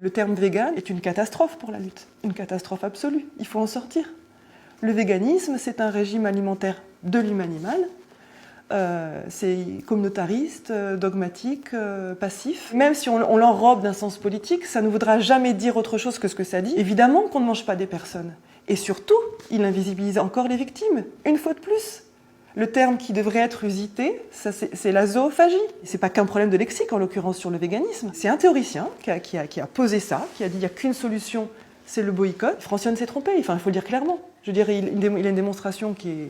Le terme vegan est une catastrophe pour la lutte, une catastrophe absolue. Il faut en sortir. Le véganisme, c'est un régime alimentaire de l'humain animal. C'est communautariste, dogmatique, passif. Même si on l'enrobe d'un sens politique, ça ne voudra jamais dire autre chose que ce que ça dit. Évidemment qu'on ne mange pas des personnes. Et surtout, il invisibilise encore les victimes, une fois de plus. Le terme qui devrait être usité, c'est la zoophagie. C'est pas qu'un problème de lexique, en l'occurrence sur le véganisme. C'est un théoricien qui a posé ça, qui a dit qu'il n'y a qu'une solution, c'est le boycott. Francione s'est trompé, enfin, il faut le dire clairement. Je veux dire, il a une démonstration qui est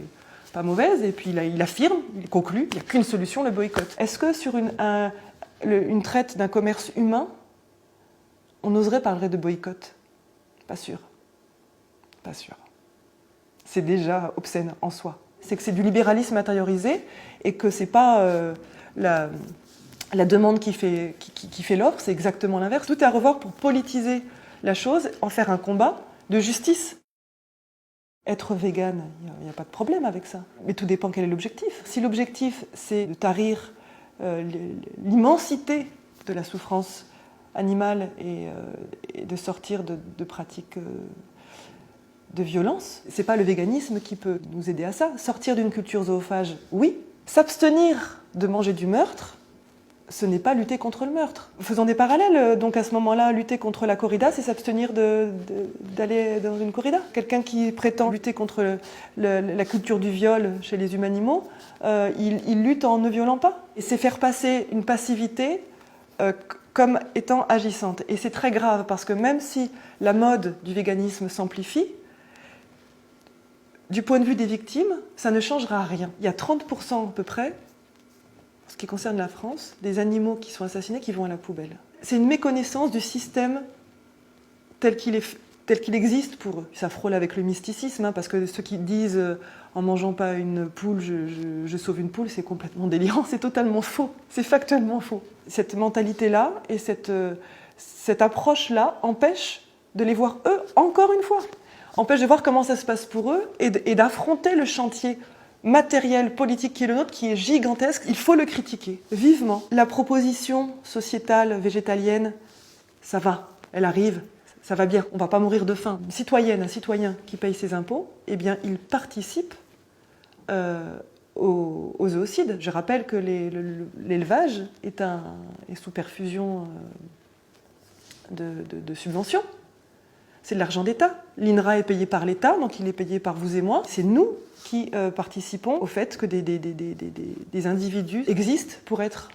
pas mauvaise, et puis il affirme, il conclut, il n'y a qu'une solution, le boycott. Est-ce que sur une traite d'un commerce humain, on oserait parler de boycott? Pas sûr. Pas sûr. C'est déjà obscène en soi. C'est que c'est du libéralisme intériorisé et que c'est pas la demande qui fait l'offre, c'est exactement l'inverse. Tout est à revoir pour politiser la chose, en faire un combat de justice. Être végane, il n'y a pas de problème avec ça. Mais tout dépend quel est l'objectif. Si l'objectif, c'est de tarir l'immensité de la souffrance animale et de sortir de pratiques de violence, c'est pas le véganisme qui peut nous aider à ça. Sortir d'une culture zoophage, oui. S'abstenir de manger du meurtre, ce n'est pas lutter contre le meurtre. Faisons des parallèles, donc à ce moment-là, lutter contre la corrida, c'est s'abstenir d'aller dans une corrida. Quelqu'un qui prétend lutter contre la culture du viol chez les humains animaux, il lutte en ne violant pas. Et c'est faire passer une passivité comme étant agissante. Et c'est très grave, parce que même si la mode du véganisme s'amplifie, du point de vue des victimes, ça ne changera rien. Il y a 30% à peu près, en ce qui concerne la France, des animaux qui sont assassinés qui vont à la poubelle. C'est une méconnaissance du système tel qu'il existe pour eux. Ça frôle avec le mysticisme, hein, parce que ceux qui disent en mangeant pas une poule, je sauve une poule, c'est complètement délirant, c'est totalement faux, c'est factuellement faux. Cette mentalité-là et cette approche-là empêche de les voir eux, encore une fois, empêche de voir comment ça se passe pour eux et d'affronter le chantier matériel, politique qui est le nôtre, qui est gigantesque. Il faut le critiquer, vivement. La proposition sociétale, végétalienne, ça va, elle arrive, ça va bien, on ne va pas mourir de faim. Une citoyenne, un citoyen qui paye ses impôts, eh bien, il participe au zoocide. Je rappelle que l'élevage est sous perfusion de subventions. C'est de l'argent d'État. L'INRA est payé par l'État, donc il est payé par vous et moi. C'est nous qui participons au fait que des individus existent pour être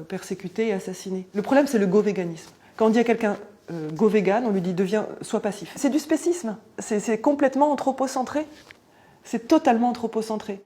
persécutés et assassinés. Le problème, c'est le go-véganisme. Quand on dit à quelqu'un go-vegan, on lui dit sois passif. C'est du spécisme. C'est complètement anthropocentré. C'est totalement anthropocentré.